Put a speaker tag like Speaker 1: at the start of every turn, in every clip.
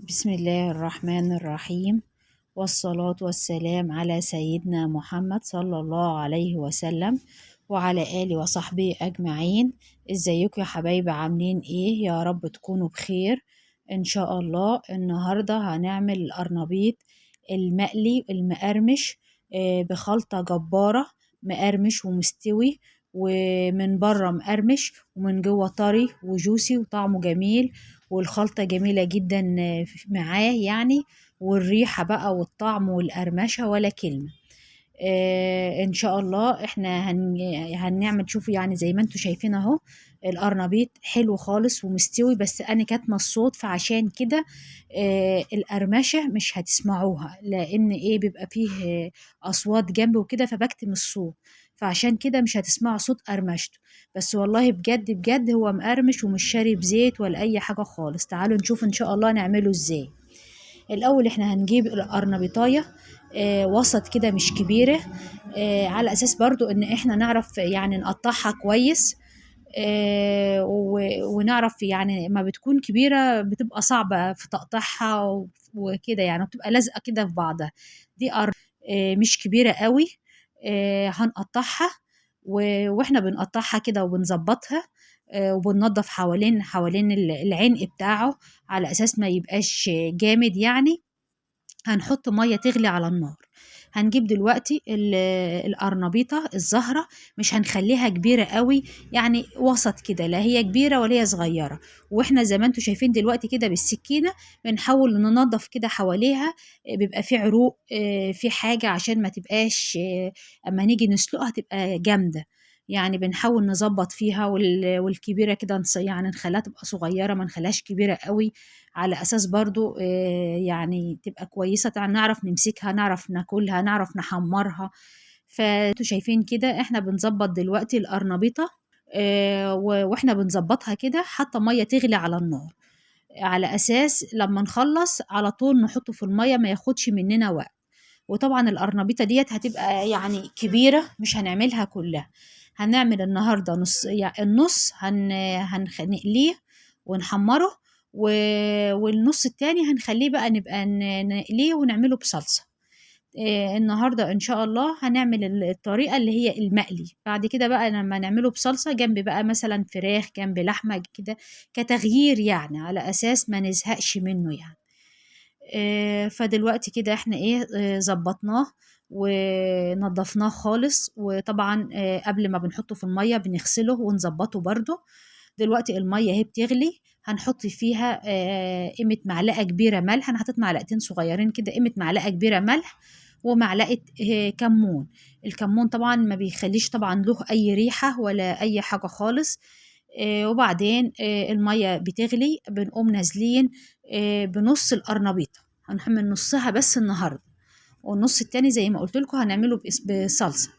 Speaker 1: بسم الله الرحمن الرحيم، والصلاة والسلام على سيدنا محمد صلى الله عليه وسلم وعلى آله وصحبه أجمعين. ازيكم يا حبايبي؟ عاملين ايه؟ يا رب تكونوا بخير ان شاء الله. النهاردة هنعمل القرنبيط المقلي المقرمش بخلطة جبارة، مقرمش ومستوي، ومن بره مقرمش ومن جوه طري وجوسي وطعمه جميل، والخلطة جميلة جدا معاه يعني، والريحة بقى والطعم والقرمشة ولا كلمة. ان شاء الله احنا هنعمل، شوفوا يعني زي ما انتوا شايفين اهو، القرنبيط حلو خالص ومستوي، بس انا كاتمه الصوت فعشان كده القرمشه مش هتسمعوها، لان ايه بيبقى فيه اصوات جنبي وكده فبكتم الصوت، فعشان كده مش هتسمعوا صوت قرمشته. بس والله بجد بجد هو مقرمش ومش شارب زيت ولا اي حاجه خالص. تعالوا نشوف ان شاء الله نعمله ازاي. الاول احنا هنجيب القرنبيطايه وسط كده مش كبيره، على اساس برضو ان احنا نعرف يعني نقطعها كويس. ونعرف يعني ما بتكون كبيره بتبقى صعبه في تقطيعها وكده، يعني بتبقى لازقه كده في بعضها. دي مش كبيره قوي. هنقطعها واحنا بنقطعها كده وبنظبطها، وبننضف حوالين العنق بتاعه على اساس ما يبقاش جامد يعني. هنحط ميه تغلي على النار. هنجيب دلوقتي القرنبيطه الزهره، مش هنخليها كبيره قوي، يعني وسط كده، لا هي كبيره ولا هي صغيره. واحنا زي ما انتم شايفين دلوقتي كده بالسكينه بنحاول ننظف كده حواليها، بيبقى في عروق، في حاجه عشان ما تبقاش اما نيجي نسلقها تبقى جامده. يعني بنحاول نظبط فيها، والكبيره كده يعني نخليها تبقى صغيره، ما نخليهاش كبيره قوي، على اساس برضو يعني تبقى كويسة، نعرف نمسكها، نعرف ناكلها، نعرف نحمرها. فانتوا شايفين كده احنا بنظبط دلوقتي القرنبيطة، واحنا بنظبطها كده حتى مية تغلي على النار، على اساس لما نخلص على طول نحطه في المية ما ياخدش مننا وقت. وطبعا القرنبيطة ديت هتبقى يعني كبيرة، مش هنعملها كلها، هنعمل النهاردة نص، يعني النص هنقليه ونحمره، والنص التاني هنخليه بقى نبقى نقليه ونعمله بصلصة. النهاردة إن شاء الله هنعمل الطريقة اللي هي المقلي، بعد كده بقى لما نعمله بصلصة جنب بقى مثلا فراخ جنب لحمة كده، كتغيير يعني على أساس ما نزهقش منه يعني. فدلوقتي كده احنا ايه ظبطناه ونضفناه خالص، وطبعا قبل ما بنحطه في المية بنغسله ونظبطه برضو. دلوقتي المية هي بتغلي، هنحط فيها قيمة معلقة كبيرة ملح، انا حطيت معلقتين صغيرين كده، قيمة معلقة كبيرة ملح ومعلقة كمون. الكمون طبعا ما بيخليش طبعا له اي ريحة ولا اي حاجة خالص. وبعدين المية بتغلي بنقوم نازلين بنص القرنبيطة، هنحمل نصها بس النهاردة، والنص التاني زي ما قلت لكم هنعمله بصلصة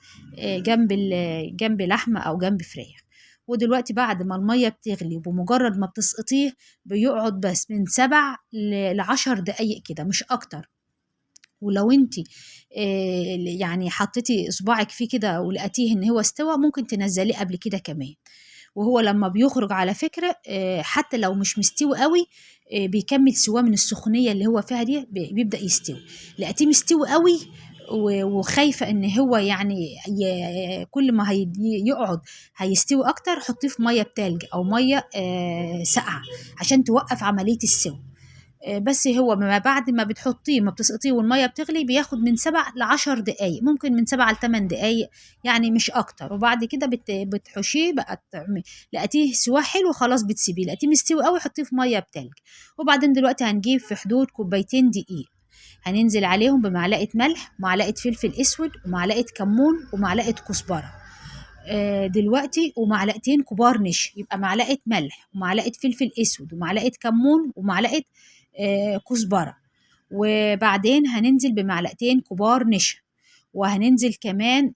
Speaker 1: جنب لحمة أو جنب فراخ. ودلوقتي بعد ما المية بتغلي وبمجرد ما بتسقطيه بيقعد بس من 7 ل10 دقايق كده مش أكتر. ولو انت يعني حطيتي صباعك فيه كده ولقيتيه ان هو استوى ممكن تنزليه قبل كده كمان. وهو لما بيخرج على فكرة حتى لو مش مستوي قوي بيكمل سواه من السخونية اللي هو فيها دي، بيبدأ يستوي. لقيتيه مستوي قوي وخايفة ان هو يعني كل ما يقعد هيستوي اكتر، حطيه في مية بتلج او مية ساقعة عشان توقف عملية السوى. بس هو ما بعد ما بتحطيه ما بتسقطيه والميه بتغلي بياخد من 7 ل10 دقايق، ممكن من 7 ل8 دقايق يعني مش اكتر. وبعد كده بتحشيه بقى لقيتيه سواه حلو خلاص بتسيبيه، لقيتيه مستوي قوي حطيه في ميه بتلج. وبعدين دلوقتي هنجيب في حدود كوبايتين دقيق، هننزل عليهم بمعلقه ملح ومعلقه فلفل اسود ومعلقه كمون ومعلقه كزبره. دلوقتي ومعلقتين كبار نشا، يبقى معلقه ملح ومعلقه فلفل اسود ومعلقه كمون ومعلقه كزبره. وبعدين هننزل بمعلقتين كبار نشا، وهننزل كمان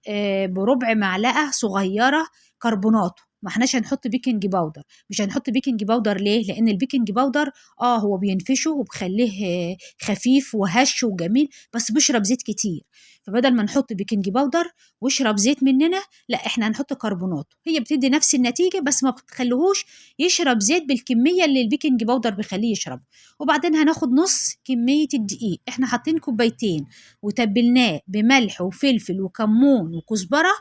Speaker 1: بربع معلقه صغيره كربوناتو، ما احناش هنحط بيكنج باودر. مش هنحط بيكنج باودر ليه؟ لان البيكنج باودر هو بينفشه وبخليه خفيف وهش وجميل، بس بيشرب زيت كتير. فبدل ما نحط بيكنج باودر ويشرب زيت مننا، لا احنا هنحط كربونات. هي بتدي نفس النتيجة بس ما بتخليهوش يشرب زيت بالكمية اللي البيكنج باودر بيخليه يشرب. وبعدين هناخد نص كمية الدقيق، احنا حاطين كوبايتين وتبلناه بملح وفلفل وكمون وكزبرة،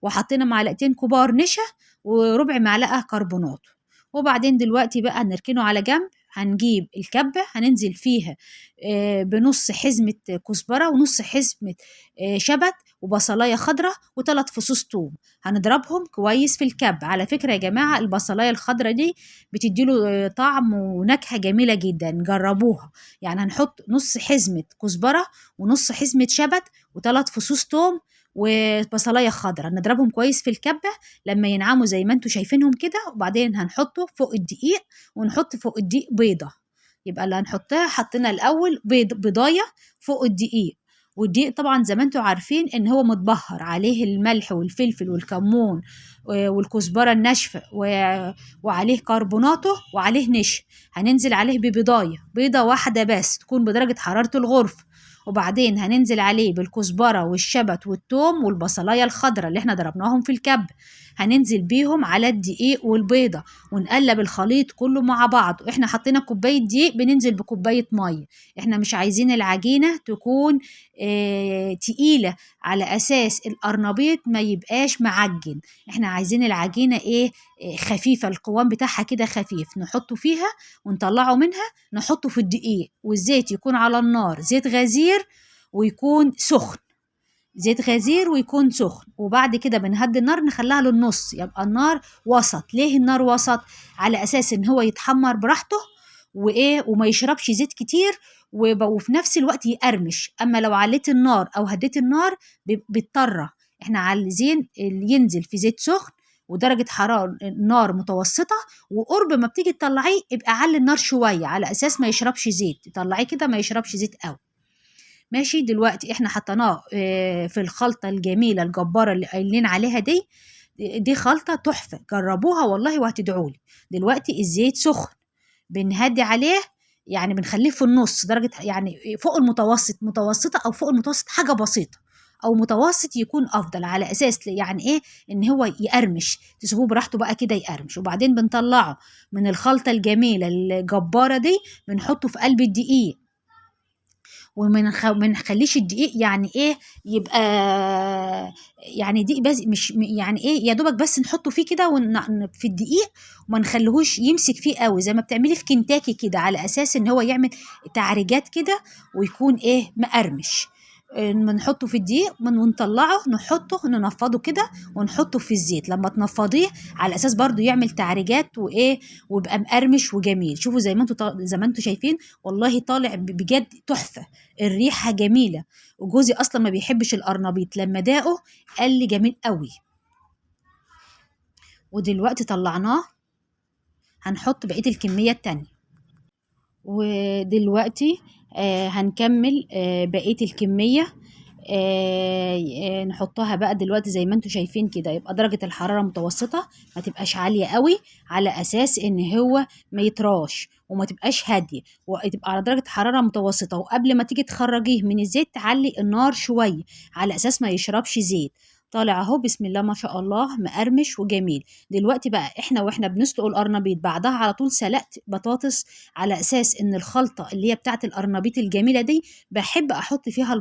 Speaker 1: وحطينا معلقتين كبار نشا وربع معلقة كربونات. وبعدين دلوقتي بقى نركنه على جنب. هنجيب الكبة هننزل فيها بنص حزمة كزبرة ونص حزمة شبت وبصلاية خضراء وثلاث فصوص توم. هنضربهم كويس في الكب. على فكرة يا جماعة البصلاية الخضراء دي بتديله طعم ونكهة جميلة جدا، جربوها. يعني هنحط نص حزمة كزبرة ونص حزمة شبت وثلاث فصوص توم وبصلايه خضراء، نضربهم كويس في الكبه لما ينعموا زي ما انتم شايفينهم كده. وبعدين هنحطه فوق الدقيق ونحط فوق الدقيق بيضه. يبقى اللي هنحطها حطينا الاول بيضايه فوق الدقيق. والدقيق طبعا زي ما انتم عارفين ان هو متبهر عليه الملح والفلفل والكمون والكزبره الناشفه وعليه كربوناته وعليه نشا. هننزل عليه بيضه واحده بس تكون بدرجه حراره الغرفه. وبعدين هننزل عليه بالكزبرة والشبت والثوم والبصلاية الخضراء اللي احنا ضربناهم في الكب. هننزل بيهم على الدقيق والبيضة ونقلب الخليط كله مع بعض. احنا حطينا كوباية دقيق بننزل بكوباية مية. احنا مش عايزين العجينة تكون تقيلة على اساس القرنبيط ما يبقاش معجن. احنا عايزين العجينة خفيفة، القوام بتاعها كده خفيف. نحطه فيها ونطلعه منها، نحطه في الدقيق والزيت يكون على النار زيت غزير ويكون سخن. زيت غزير ويكون سخن. وبعد كده بنهدي النار نخليها للنص، يبقى النار وسط. ليه النار وسط؟ على اساس ان هو يتحمر براحته وما يشربش زيت كتير وفي نفس الوقت يقرمش. اما لو عليت النار او هديت النار بيضطر. احنا عايزين ينزل في زيت سخن ودرجة حرارة النار متوسطة، وقرب ما بتيجي تطلعيه يبقى علي النار شوية على أساس ما يشربش زيت. تطلعيه كده ما يشربش زيت قوي. ماشي. دلوقتي احنا حطيناه في الخلطة الجميلة الجبارة اللي قايلين عليها دي خلطة تحفة، جربوها والله وهتدعولي. دلوقتي الزيت سخن بنهدي عليه، يعني بنخليه في النص درجة، يعني فوق المتوسط، متوسطة أو فوق المتوسط حاجة بسيطة، أو متوسط يكون أفضل على أساس يعني إن هو يقرمش. تسيبوه براحته بقى كده يقرمش. وبعدين بنطلعه من الخلطة الجميلة الجبارة دي بنحطه في قلب الدقيق. ومنخليش الدقيق يبقى يعني دقيق بس، مش يعني يا دوبك بس نحطه فيه كده في الدقيق، وما نخليهوش يمسك فيه قوي زي ما بتعملي في كنتاكي كده، على اساس ان هو يعمل تعريجات كده ويكون مقرمش. بنحطه في الدقيق ونطلعه نحطه ننفضه كده ونحطه في الزيت لما تنفضيه، على اساس برضو يعمل تعريجات ويبقى مقرمش وجميل. شوفوا زي ما انتوا شايفين والله طالع بجد تحفة. الريحة جميلة. وجوزي اصلا ما بيحبش القرنبيط، لما داقه قال لي جميل قوي. ودلوقتي طلعناه هنحط بقية الكمية التانية. ودلوقتي هنكمل بقية الكمية. نحطها بقى دلوقتي زي ما انتوا شايفين كده. يبقى درجة الحرارة متوسطة، ما تبقاش عالية قوي على اساس ان هو ما يطراش، وما تبقاش هادية، وتبقى على درجة حرارة متوسطة. وقبل ما تيجي تخرجيه من الزيت تعلي النار شوية على اساس ما يشربش زيت. طالع اهو بسم الله ما شاء الله مقرمش وجميل. دلوقتي بقى واحنا بنسلق القرنبيط بعدها على طول سلقت بطاطس، على اساس ان الخلطة اللي هي بتاعت القرنبيط الجميلة دي بحب احط فيها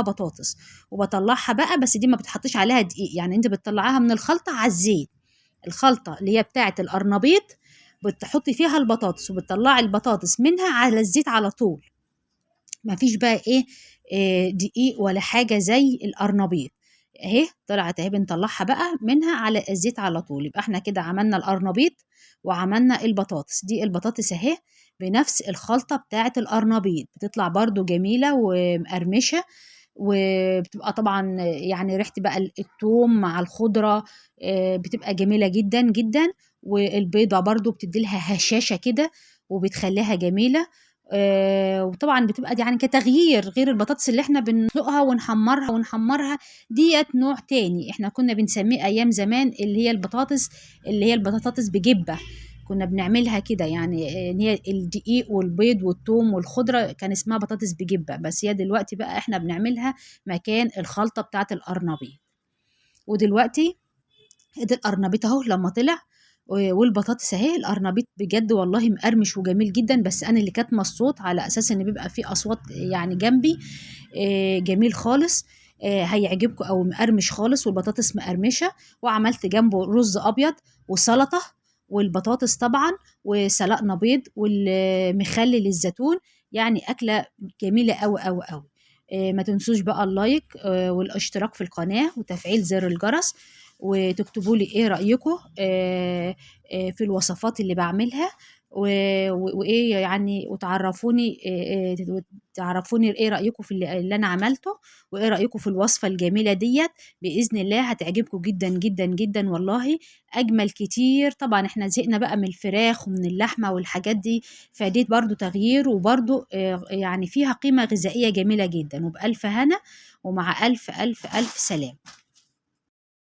Speaker 1: بطاطس وبطلعها بقى. بس دي ما بتحطش عليها دقيق، يعني انت بتطلعها من الخلطة على الزيت. الخلطة اللي هي بتاعة القرنبيط بتحطي فيها البطاطس وبتطلعي البطاطس منها على الزيت على طول. ما فيش بقى دقيق ولا حاجة زي القرنبيط. اهي طلعت اهي بنطلعها بقى منها على الزيت على طول. يبقى احنا كده عملنا القرنبيط وعملنا البطاطس. دي البطاطس اهي بنفس الخلطة بتاعة القرنبيط، بتطلع برضو جميلة ومقرمشة، وبتبقى طبعا يعني ريحة بقى الثوم مع الخضرة بتبقى جميلة جدا جدا. والبيضة برضو بتدي لها هشاشة كده وبتخليها جميلة. وطبعا بتبقى دي يعني كتغيير غير البطاطس اللي احنا بنسلقها ونحمرها ديت نوع تاني احنا كنا بنسميه ايام زمان اللي هي البطاطس بجبة. كنا بنعملها كده يعني ان هي الدقيق والبيض والثوم والخضرة كان اسمها بطاطس بجبة، بس هي دلوقتي بقى احنا بنعملها مكان الخلطة بتاعة القرنبيط. ودلوقتي ادي القرنبيط اهو لما طلع والبطاطس اهي. القرنبيط بجد والله مقرمش وجميل جدا، بس انا اللي كاتمه الصوت على اساس ان بيبقى فيه اصوات يعني جنبي. جميل خالص. هيعجبكم او مقرمش خالص والبطاطس مقرمشه. وعملت جنبه رز ابيض وسلطه والبطاطس طبعا، وسلقنا بيض والمخلل الزيتون. يعني اكله جميله قوي قوي قوي. ما تنسوش بقى اللايك والاشتراك في القناه وتفعيل زر الجرس، وتكتبوا لي ايه رأيكم في الوصفات اللي بعملها وايه يعني، وتعرفوني تعرفوني ايه رأيكم في اللي انا عملته، وايه رأيكم في الوصفة الجميلة ديت. بإذن الله هتعجبكم جدا جدا جدا والله. اجمل كتير. طبعا احنا زهقنا بقى من الفراخ ومن اللحمة والحاجات دي، فديت برضو تغيير وبرضو يعني فيها قيمة غذائية جميلة جدا. وبألف هنا ومع ألف ألف ألف سلام.